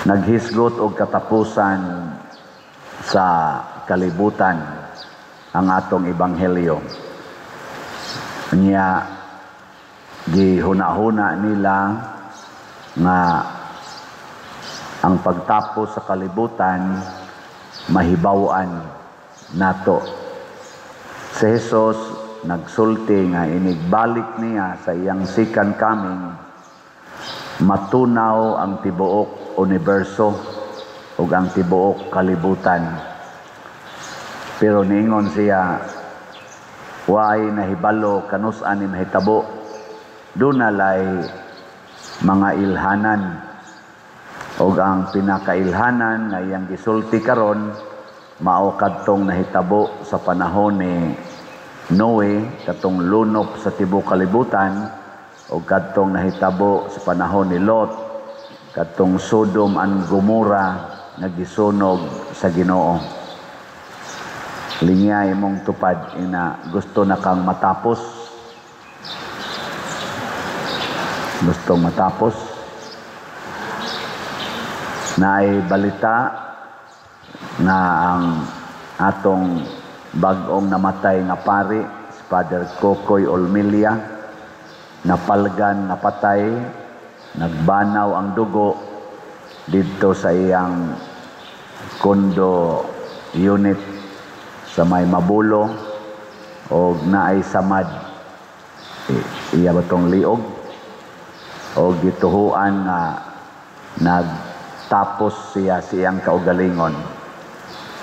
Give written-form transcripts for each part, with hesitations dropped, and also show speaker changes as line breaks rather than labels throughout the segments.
naghisgot og katapusan sa kalibutan ang atong ebanghelyo. Niya gihuna-huna nila nga ang pagtapos sa kalibutan mahibaw-an nato. Si Jesus nagsulti nga inigbalik niya sa iyang second coming, matunaw ang tibuok universo ug ang tibuok kalibutan. Pero niingon siya, way nahibalo kanus-an ni mahitabo, dunalay mga ilhanan. Og ang pinakailhanan nga iyang gisulti karon mao kadtong nahitabo sa panahon ni Noe, katong lunop sa tibuok kalibutan, o kadtong nahitabo sa panahon ni Lot, kadtong Sodom and Gomorrah nga gisunog sa Ginoo. Linya imong tupad ina gusto na kang matapos. Gustong matapos. Naay balita na ang atong bag-ong namatay nga pari, si Father Kokoy Olmelia, napalgan, napatay, nagbanaw ang dugo dito sa iyang kondo unit sa may Mabulo, o naay samad iya batong liog, o gituhuan nga nagtapos siya siyang kaugalingon.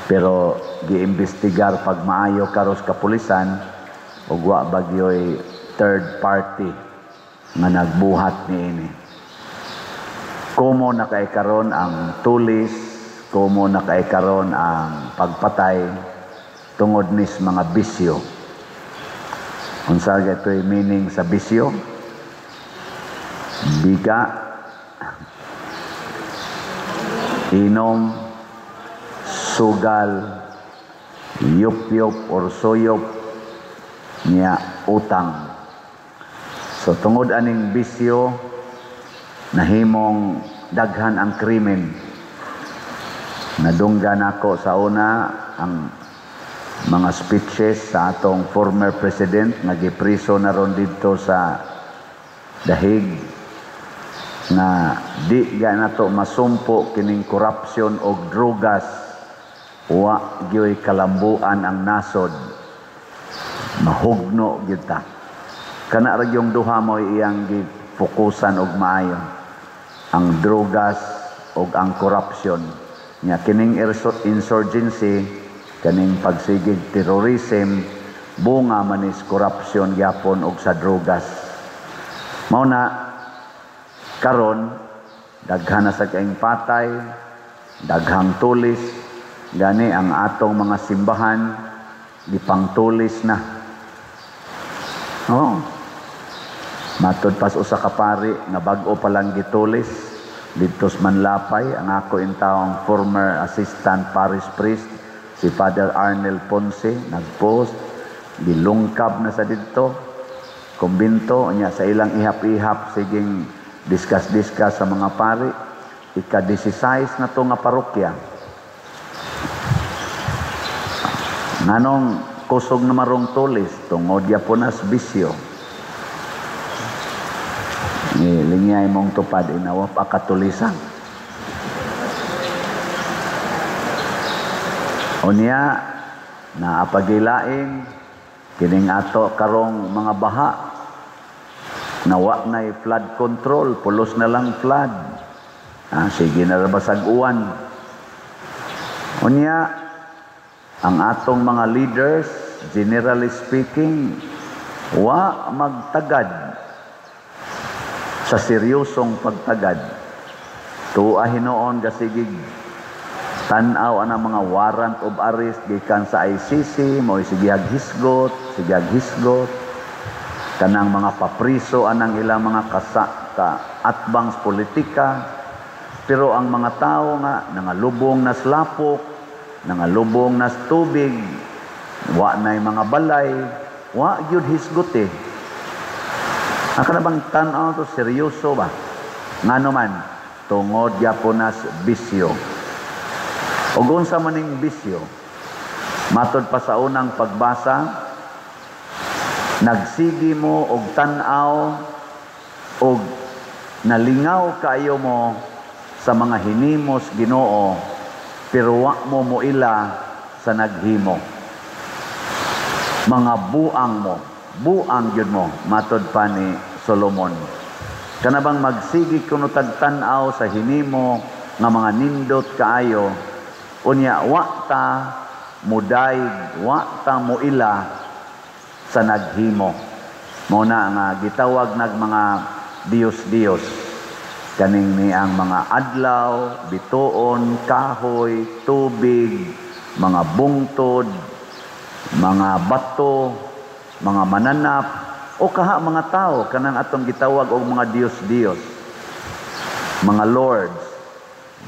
Pero giimbestigar pag maayo karos kapulisan, ug wa bagyoy third party nga nagbuhat niini. Kumo na kay karon ang tulis, kumo na kay karon ang pagpatay tungod nis mga bisyo. Unsa gatoy meaning sa bisyo? Biga, inom, sugal, yup-yup or soyop, niya utang. So tungod aning bisyo, nahimong daghan ang krimen. Nadunggan ako sa una ang mga speeches sa atong former president nga gipriso na ron dito sa dahig, na di ga nato masumpo kining korupsyon o drugas, wa gyoy kalambuan ang nasod, mahugno gyud ta. Kana ra yung duha mo iyang gifokusan og maayo, ang drugas og ang korupsyon. Nya kining insurgency, kaning pagsigig terrorism, bunga man is korupsyon gyapon og sa drugas. Mao na karon daghan na sa kaing patay, daghang tulis, gani ang atong mga simbahan gipangtulis na. Oh. Matod pas usa ka pari nga bag-o pa lang gitulis dito sa Manlapay, ang ako intawong former assistant parish priest si Father Arnel Ponce nagpost, gilungkab na sa dito kumbinto nya sa ilang ihap-ihap siging discuss sa mga pari. Ika-16 na to nga parokya. Nganong kusog na marong tulis tungod yapon as bisyo. Linyay mong tupad inawa pa katulisan. Unya na apagilaing kining ato karong mga baha, nawa na flood control, pulos na lang flood. Sige na rabasag uwan. Unya, ang atong mga leaders, generally speaking, wa magtagad sa seryosong pagtagad. Tuwa hinoon gasigig tanaw ang mga warrant of arrest gikan sa ICC, mo sigihag hisgot, kanang mga papriso anang ilang mga atbangs politika. Pero ang mga tao nga nangalubong na slapok, nangalubong na tubig, wa na'y mga balay, wa gyud hisgot eh. Ang kanabang tanaw to seryoso ba? Ngano man tungod yaponas bisyo. Ug unsa maning bisyo? Matod pa sa unang pagbasa, nagsigi mo og tan-aw og nalingaw kaayo mo sa mga hinimos Ginoo, pero wa mo moila sa naghimo. Mga buang yun mo, matod pa ni Solomon. Kanabang magsigi kuno tagtan-aw sa hinimo nga mga nindot kaayo, unya wa ta mudayeg, wa ta moila sa naghimo. Muna nga gitawag nag mga Diyos-Diyos. Kaning ni ang mga adlaw, bituon, kahoy, tubig, mga bungtod, mga bato, mga mananap, o kaha mga tao, kanang atong gitawag og mga Diyos-Diyos. Mga lords,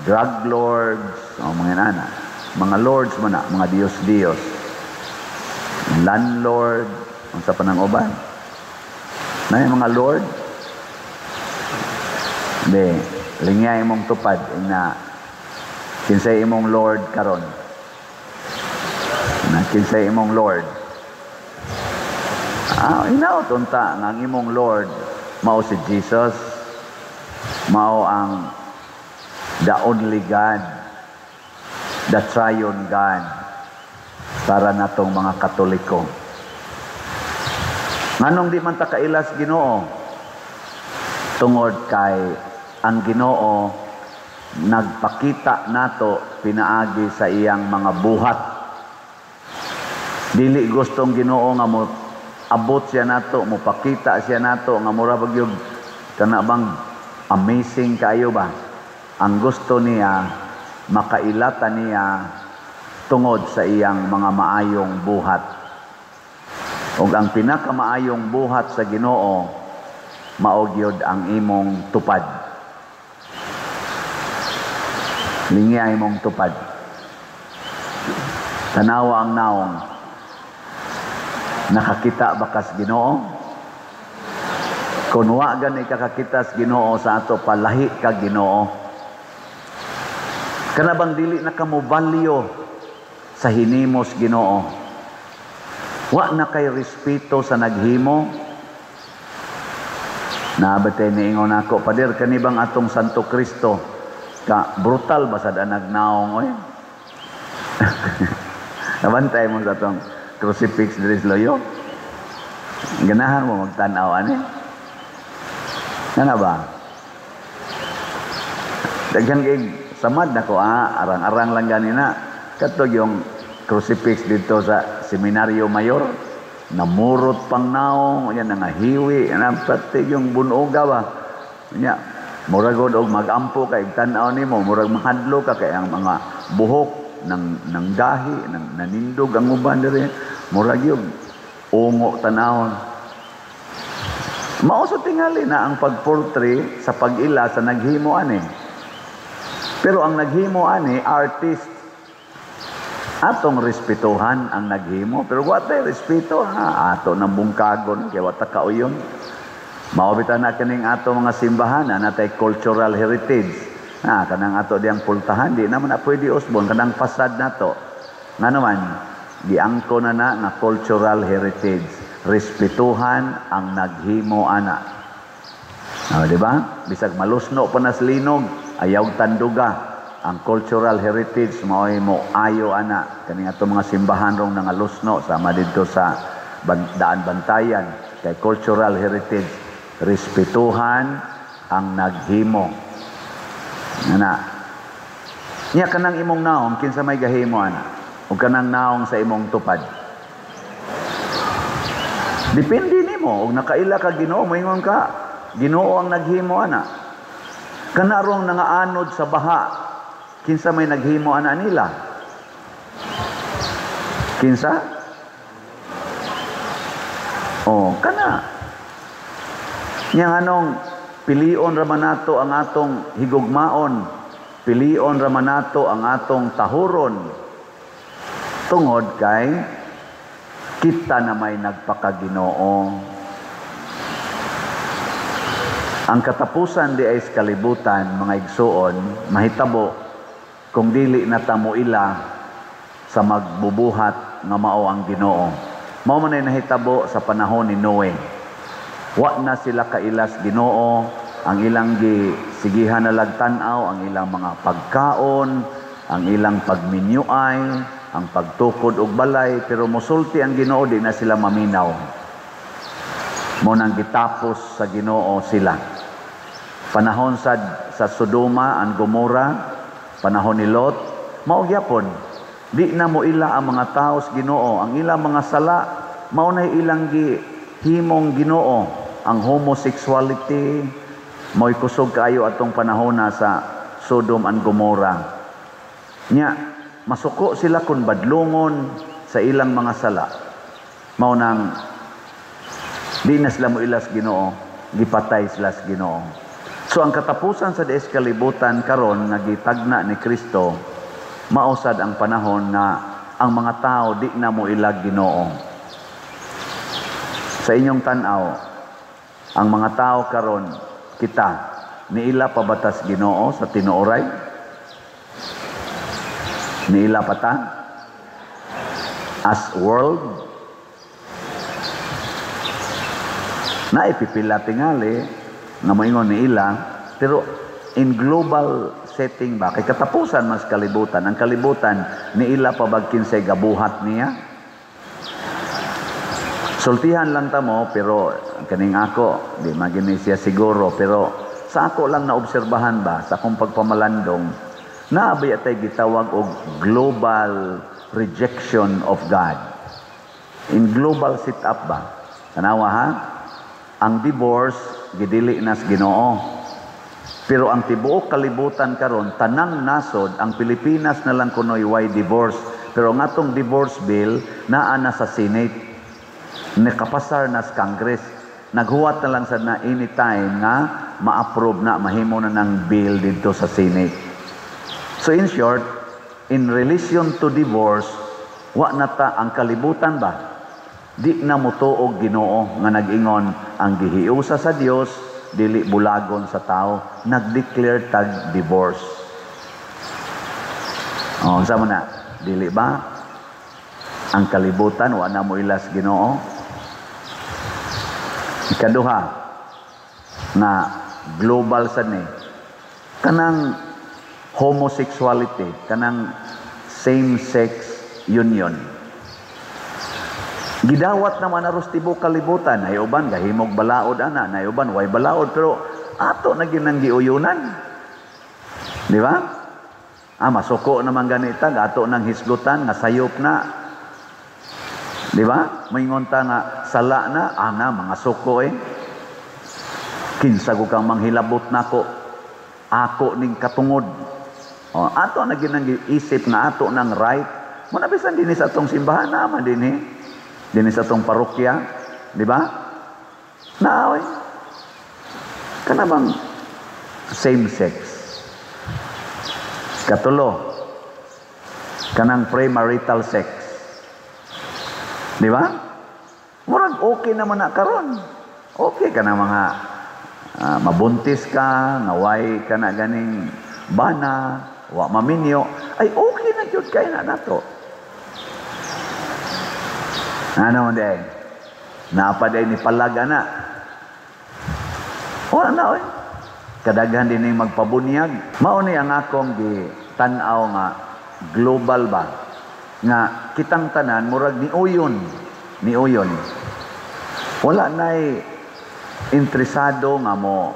drug lords, o mga nana. Mga lords mo na, mga Diyos-Diyos. Landlord, ang sa panang uban. Na yung mga lord? Hindi, linya imong tupad, na kinsay imong lord karon. Na kinsay imong lord. Inaot unta nga ang imong lord mao si Jesus, mao ang the only God, the triune God para natong mga Katoliko. Nganong di man ta kailas Ginoo? Tungod kay ang Ginoo nagpakita nato pinaagi sa iyang mga buhat. Dili gustong Ginoo nga mo abot siya nato, mo pakita siya nato nga mura bagyog kana bang amazing kayo ba? Ang gusto niya makailata niya tungod sa iyang mga maayong buhat. Ug ang pinakamaayong buhat sa Ginoo mao gyud ang imong tupad. Lingi imong tupad. Tanawa ang naong. Nakakita ba kas Ginoo? Kung wa gani kakakita sa Ginoo sa ato palahi ka Ginoo. Kanabang dili na kamo valyo sa hinimos Ginoo. Wa na kay respeto sa naghimo. Nabatay niingon ako, pader kanibang atong Santo Kristo ka brutal ba sad ang nagnaong oy? Nabantay mo sa atong crucifix diri sa loyo. Ganahan mo magtan-aw ani. Ano ba? Daghan kay samad nako arang-arang lang ganina. Katog yung crucifix dito sa Seminaryo Mayor, namurot pang naong, yan nga hiwi, pati yung bunoga ba. Nya, muragod og magampo kay tan-aw nimo, murag mahadlo ka kay ang mga buhok ng gahi, nanindog ang uban diri, murag yung ungo tanawon. Mao sa tingali na ang pagportray sa pag-ila sa naghimo ani. Pero ang naghimo ani artist. Atong respetuhan ang naghimo, pero watay respeto ato nang bungkagon kay wata kauyon. Maobitan na kaning ato mga simbahan na natay cultural heritage. Kanang ato diyang pultahan di naman na pwede usbon kanang fasad nato. Nga naman giangko na nga cultural heritage. Respetuhan ang naghimo ana. Di ba? Bisag malusno pa nas linog, ayaw tanduga. Ang cultural heritage mao'y mo ayo ana kaning ato mga simbahan rong nangalusno sama dito sa daan bantayan kay cultural heritage, respetuhan ang naghimo. Ana niya kanang imong naong kinsa may gahimo ana ug kanang naong sa imong tupad. Depende nimo ug nakaila ka Ginoo, moingon ka Ginoo ang naghimo ana. Kana rong nangaanod sa baha, kinsa may naghimo ana nila? Kinsa? Kana. Yang anong pilion raman nato ang atong higugmaon, pilion raman nato ang atong tahuron. Tungod kay kita na may nagpakaginoo. Ang katapusan di ay kalibutan, mga igsuon, mahitabo kung dili na ta moila sa magbubuhat nga mao ang Ginoo. Mao man ay nahitabo sa panahon ni Noe. Wa na sila kailas Ginoo, ang ilang gisigihan na lagtanaw, ang ilang mga pagkaon, ang ilang pagminyuay, ang pagtukod og balay, pero musulti ang Ginoo, di na sila maminaw. Mo nang gitapos sa Ginoo sila. Panahon sa Sodoma and Gomora, panahon ni Lot, mao gyapon. Di na mo ila ang mga tao sa Ginoo, ang ilang mga sala mao na ilang gihimong Ginoo, ang homosexuality mo'y kusog kayo atong panahon na sa Sodom and Gomora. Nya, masuko sila kun badlungon sa ilang mga sala. Mao nang di na sila mo ilas Ginoo, gipatay sila sa Ginoo. So ang katapusan sa dies kalibutan karon nga gitagna ni Kristo, mausad ang panahon na ang mga tao di na mo ilag Ginoo. Sa inyong tanaw, ang mga tao karon kita niila pabatas Ginoo sa tinuoray? Niila pata? As world? Naipipila tingali nga moingon niila, pero in global setting ba, kay katapusan mas kalibutan. Ang kalibutan, niila pabagkin sa gabuhat niya. Sultihan lang ta mo, pero kaning ako, di magini siya siguro, pero sa ako lang naobserbahan ba, sa akong pagpamalandong, naabay atay gitawag og global rejection of God. In global sit-up ba? Tanawa ha? Ang divorce, gidili nas Ginoo. Pero ang tibuok kalibutan karon tanang nasod, ang Pilipinas na lang kunoy why divorce. Pero ang atong divorce bill naa na sa Senate, nakapasar na sa Congress. Naghuwat na lang sad na anytime nga ma-approve na, mahimo na ng bill dito sa Senate. So in short, in relation to divorce, wa na ta ang kalibutan ba? Di na mutuog Ginoo nga nag-ingon ang gihiusa sa Dios dili bulagon sa tao, nag-declare tag divorce. Oh, sama na, dili ba ang kalibutan wa na mo ilas Ginoo? Ikaduha na global sad ni kanang homosexuality, kanang same-sex union. Gidawat naman na rustibo kalibutan, ay uban gahimog balaod ana, na uban way balaod, pero ato na ginang giuyunan. Di ba? Masuko naman ganita, ato nang hisgutan, nga sayop na. Di ba? Moingon ta nga sala na, ana mga suko Kinsa ko kang manghilabot nako, ako ning katungod. Ato na ginang isip nga ato nang right. Mo nabisan dinhi sa atong simbahan naman dinhi. Dinhi sa atong parokya, di ba? Naaway. Kana bang same sex? Katulo, kanang premarital sex. Di ba? Murag okay naman na karon. Okay ka na mga mabuntis ka, naway ka na ganing bana, wa maminyo, ay okay na yun kayo na nato. Ano mo day? Napaday ni palaga na. Wala na kadaghan din yung magpabunyag. Mao ni ang akong gitanaw nga global ba? Nga kitang tanan, murag ni uyon. Ni uyon. Wala na'y interesado nga mo.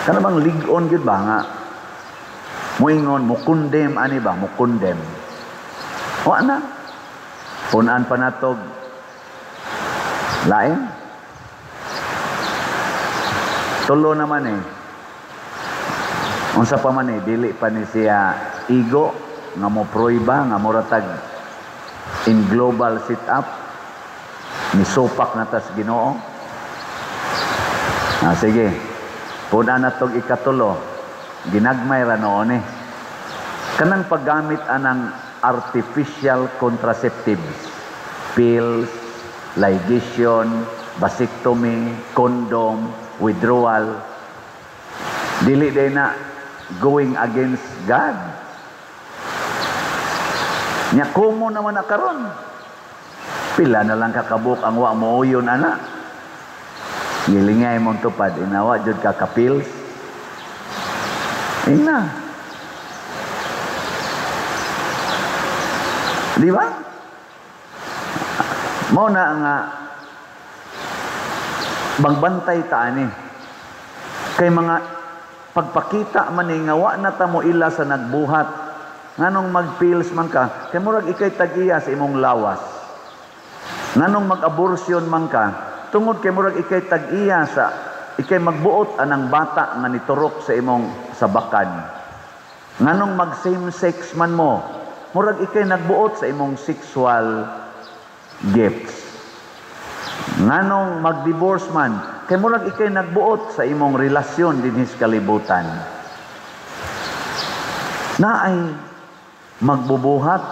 Kana bang ligon yun ba nga? Muingon, mukundem, ani ba? Mukundem. Wala na. Punan pa natog lain. Tulo naman unsa pa man dili pa ni siya igo nga mo proiba nga moratag in global sit up ni sopak na tas Ginoo. Sige, punan natog ikatulo, ginagmay ra noon kanang paggamit anang artificial contraceptives, pills, ligation, vasectomy, condom, withdrawal. Dili day na going against God. Nya kumo naman na karon. Pila na lang kakabuk ang wa mo uyon ana. Gilingay mong tupad inawa jud ka kapils. Ina. Di ba? Mao na nga bagbantay ta ani. Kay mga pagpakita man ni nga wa na ta mo ila sa nagbuhat. Nganong magpills man ka, kay murag ikay tag-iya sa imong lawas. Nganong mag-abortion man ka, tungod kay murag ikay tag-iya sa ikay magbuot anang bata nga niturok sa imong sabakan. Nganong mag same sex man mo, murag ikay nagbuot sa imong sexual gifts. Nganong mag-divorce man, kay murag ikay nagbuot sa imong relasyon dinhi sa kalibutan. Naay magbubuhat,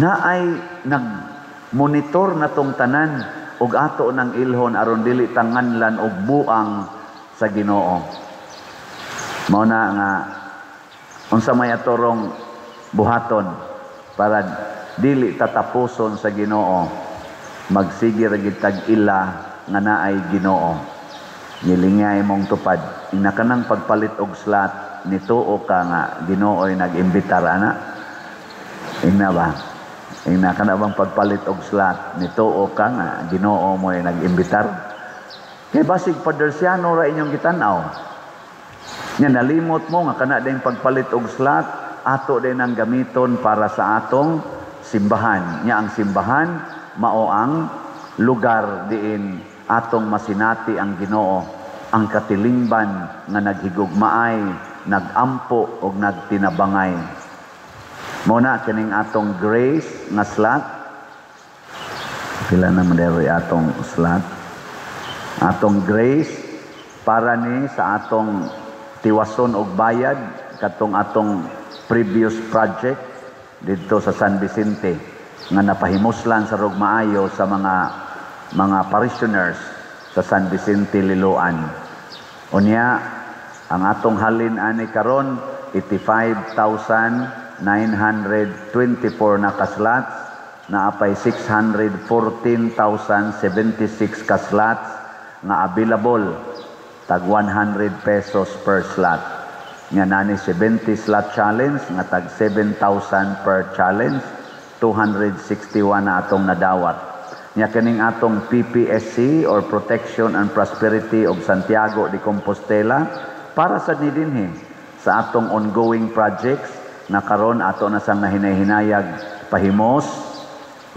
naay nag-monitor na tong tanan og ato ng ilhon aron dili tanganlan og buang sa Ginoo. Mao na nga unsa may atorong buhaton para dili tatapuson sa Ginoo, magsige ra gid tag-ila nga naay Ginoo. Nilingay mong tupad ina kanang pagpalit og slot nituo ka nga Ginoo'y nag-imbitar ana. Ina ba? Ina ka na bang pagpalit og slot nituo ka nga Ginoo mo'y nag-imbitar? Kay basig padersyano ra inyong gitanaw. Nya nalimot mo nga kana dayong pagpalit og slot ato din ang gamiton para sa atong simbahan. Nya ang simbahan mao ang lugar diin atong masinati ang Ginoo, ang katilingban nga naghigugmaay, nagampo o nagtinabangay. Muna kining atong grace nga slot. Pila na madero atong slot. Atong grace para ni sa atong tiwason og bayad katong atong previous project dito sa San Vicente nga napahimuslan sa rugmaayo sa mga parishioners sa San Vicente Liloan. Unya ang atong halin ani karon 85,924 na kaslots, naapay 614,076 kaslots nga available, tag 100 pesos per slot. Nga nani 70 slot challenge nga tag 7,000 per challenge, 261 na atong nadawat. Nya kining atong PPSC or Protection and Prosperity of Santiago de Compostela para sa dinhi sa atong ongoing projects na karon ato na sang nahinay-hinayag pahimos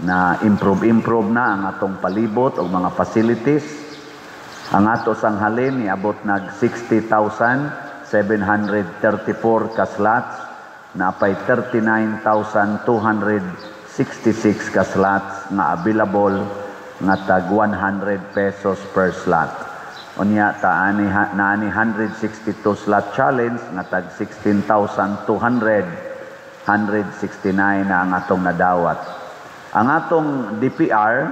na improve na ang atong palibot o mga facilities. Ang ato sang halin niabot nag 60,734 ka slots, napay 39,266 ka slots na available nga tag 100 pesos per slot. Unya taani naani 162 slot challenge nga tag 16,200, 169 na ang atong nadawat. Ang atong DPR,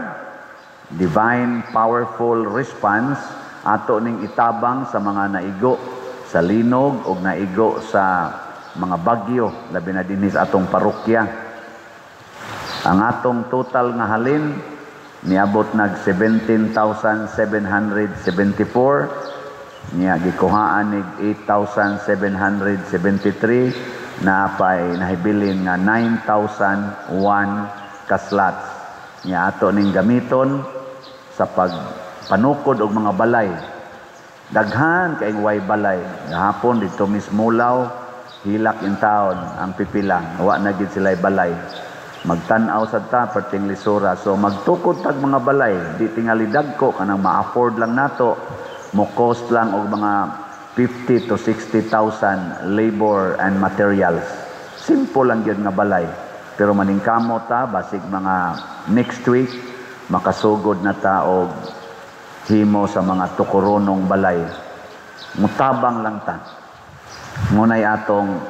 Divine Powerful Response, ato ning itabang sa mga naigo sa linog o naigo sa mga bagyo labi na dinhi sa atong parokya. Ang atong total nga halin niabot nag 17,774, niya gikuhaan nig 8,773, napay nahibilin nga 9,001 ka slots. Niya ato ning gamiton sa pagpanukod og mga balay. Daghan kay way balay. Gahapon dito mismo Law, hilak in town ang pipila. Wa na gid sila'y balay. Magtan-aw sa ta perting lisura, so magtukod tag mga balay, di tingali dagko kanang ma-afford lang nato, mo cost lang og mga 50 to 60,000 labor and materials. Simple lang yun nga balay, pero maningkamo ta basig mga next week makasugod na ta og himo sa mga tukuronong balay. Mutabang lang ta, ngunay atong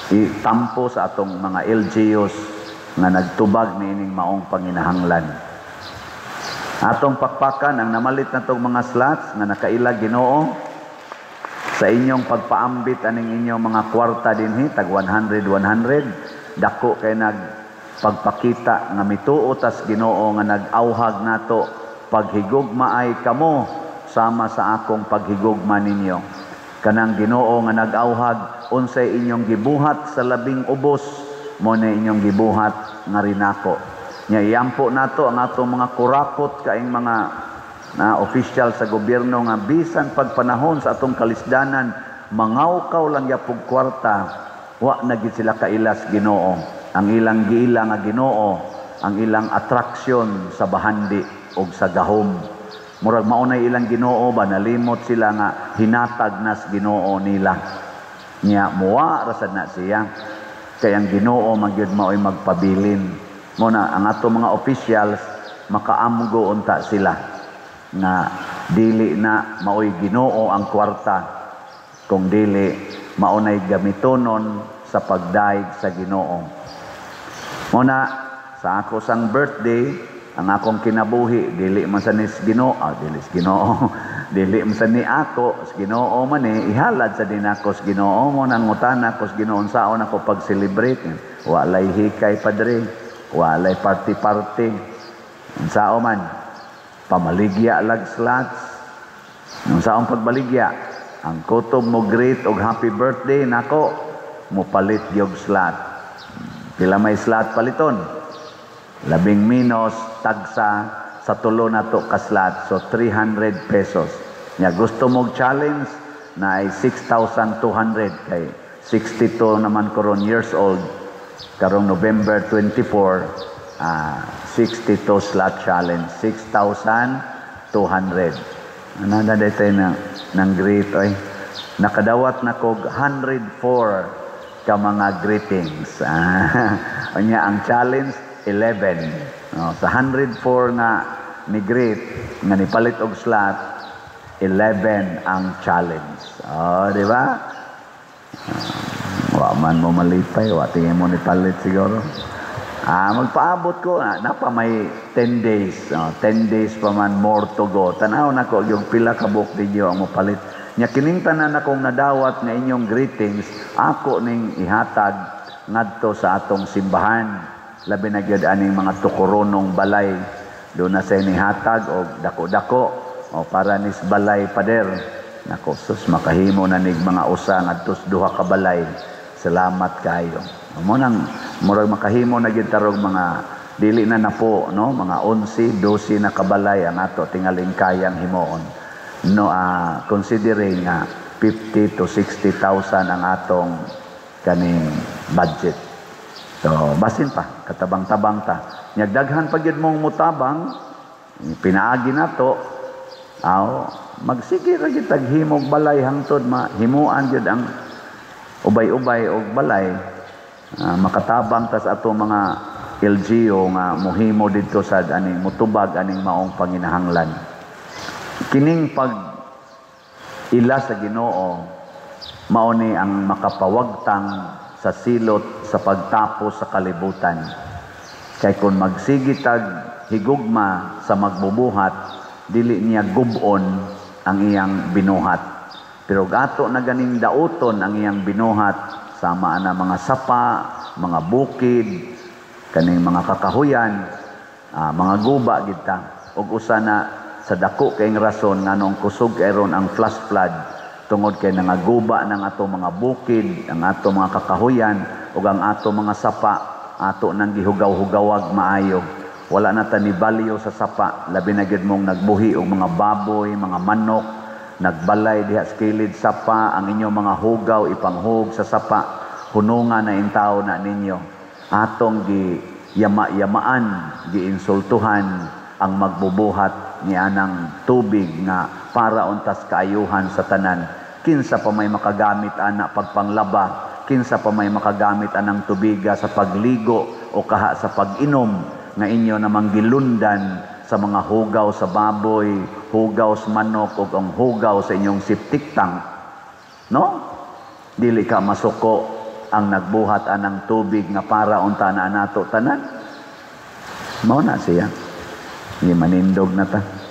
itampo sa atong mga LGUs nga nagtubag niining maong panginahanglan. Atong pakpakan ang namalit na tong mga slots nga nakailag Ginoo sa inyong pagpaambit aning inyong mga kwarta dinhi tag 100 dako kay pagpakita nga mituo tas Ginoo nga nag-awhag nato paghigugma ay kamo sama sa akong paghigugma ninyo. Kanang Ginoo nga nag-awhag unsay inyong gibuhat sa labing ubos mo na inyong gibuhat nga rinako. Nya iyampo nato ang atong mga kurakot kaing mga official sa gobyerno nga bisan pagpanahon sa atong kalisdanan mangawkaw lang yapog kwarta wa na gid sila kailas Ginoo. Ang ilang giila nga Ginoo ang ilang atraksyon sa bahandi o sa gahom. Murag maunay ilang Ginoo ba nalimot sila nga hinatag nas Ginoo nila. Nya muwa ra sad na siya. Kay ang Ginoo magyud maoy magpabilin. Muna ang ato mga officials makaamgo unta sila nga dili na maoy Ginoo ang kwarta kung dili maunay gamitonon sa pagdaig sa Ginoo. Muna sa ako sang birthday ang akong kinabuhi dili man sa nis Ginoo, dili sa Ginoo. Dili man sa ni ako, sa Ginoo man ihalad sa dinako sa Ginoo mo nang ngutana ko sa Ginoo unsaon ako pag-celebrate. Walay hikay padre, walay party-party. Unsaon man pamaligya lag slots. Unsaon pagbaligya? Ang kutob mo greet og happy birthday nako mopalit gyud slot. Pila may slot paliton? 10 minos tagsa sa tulo na to ka slot, so 300 pesos. Nya gusto mong challenge na ay 6,200 kay 62 naman karon years old karong November 24 62 slot challenge 6,200. Ano na dito ng greet oy nakadawat na kog 104 ka mga greetings. Anya ang challenge 11. Sa 104 nga ni greet nga nipalit og slot 11 ang challenge. Di ba? Wa man mo malipay, wa tingin mo nipalit siguro. Magpaabot ko napa may 10 days. 10 days pa man more to go. Tanaw na ko yung pila ka book video ang mopalit. Nya kining tanan akong nadawat nga inyong greetings, ako ning ihatag ngadto sa atong simbahan. Labi na gyud aning mga tukuronong balay doon na sa inihatag o dako-dako o para nis balay pader. Nako sus makahimo na nig mga usa ngadtos duha ka balay. Salamat kayo. Mo nang murag makahimo na gyud tarog mga dili na napo no mga 11 12 na kabalay ang ato tingaling kayang himuon. No considering 50 to 60,000 ang atong kaning budget. So, basin pa, katabang-tabang ta. Nyagdaghan pa gyud mong mutabang, pinaagi nato, magsige ra gyud taghimog balay hangtod mahimuan gyud ang ubay-ubay og balay, makatabang ta sa ato mga LGU nga mohimo didto sa aning mutubag aning maong panginahanglan. Kining pag ila sa Ginoo mao ni ang makapawagtang sa silot sa pagtapos sa kalibutan. Kay kung magsigitag higugma sa magbubuhat, dili niya gubon ang iyang binuhat. Pero gato na ganing dauton ang iyang binuhat, sama na mga sapa, mga bukid, kaning mga kakahuyan, mga guba kita. Ug usa na sa dako kayong rason nganong kusog kayron ang flash flood tungod kay nangaguba ng ato mga bukid, ang ato mga kakahuyan, ug ang ato mga sapa, ato nang gihugaw-hugawag maayo. Wala na tani balyo sa sapa, labi na gyud mong nagbuhi og mga baboy, mga manok, nagbalay diha sa kilid sapa, ang inyong mga hugaw ipanghug sa sapa, hunungan na intaw na ninyo. Atong yama-yamaan, giinsultuhan ang magbubuhat ni anang tubig nga para untas kaayuhan sa tanan. Kinsa pa may makagamit ana pagpanglaba, kinsa pa may makagamit anang tubiga sa pagligo o kaha sa pag-inom nga inyo namang gilundan sa mga hugaw sa baboy, hugaw sa manok o ang hugaw sa inyong septic tank. No? Dili ka masuko ang nagbuhat anang tubig nga para unta na nato tanan. Mao na siya. Hindi manindog na ta.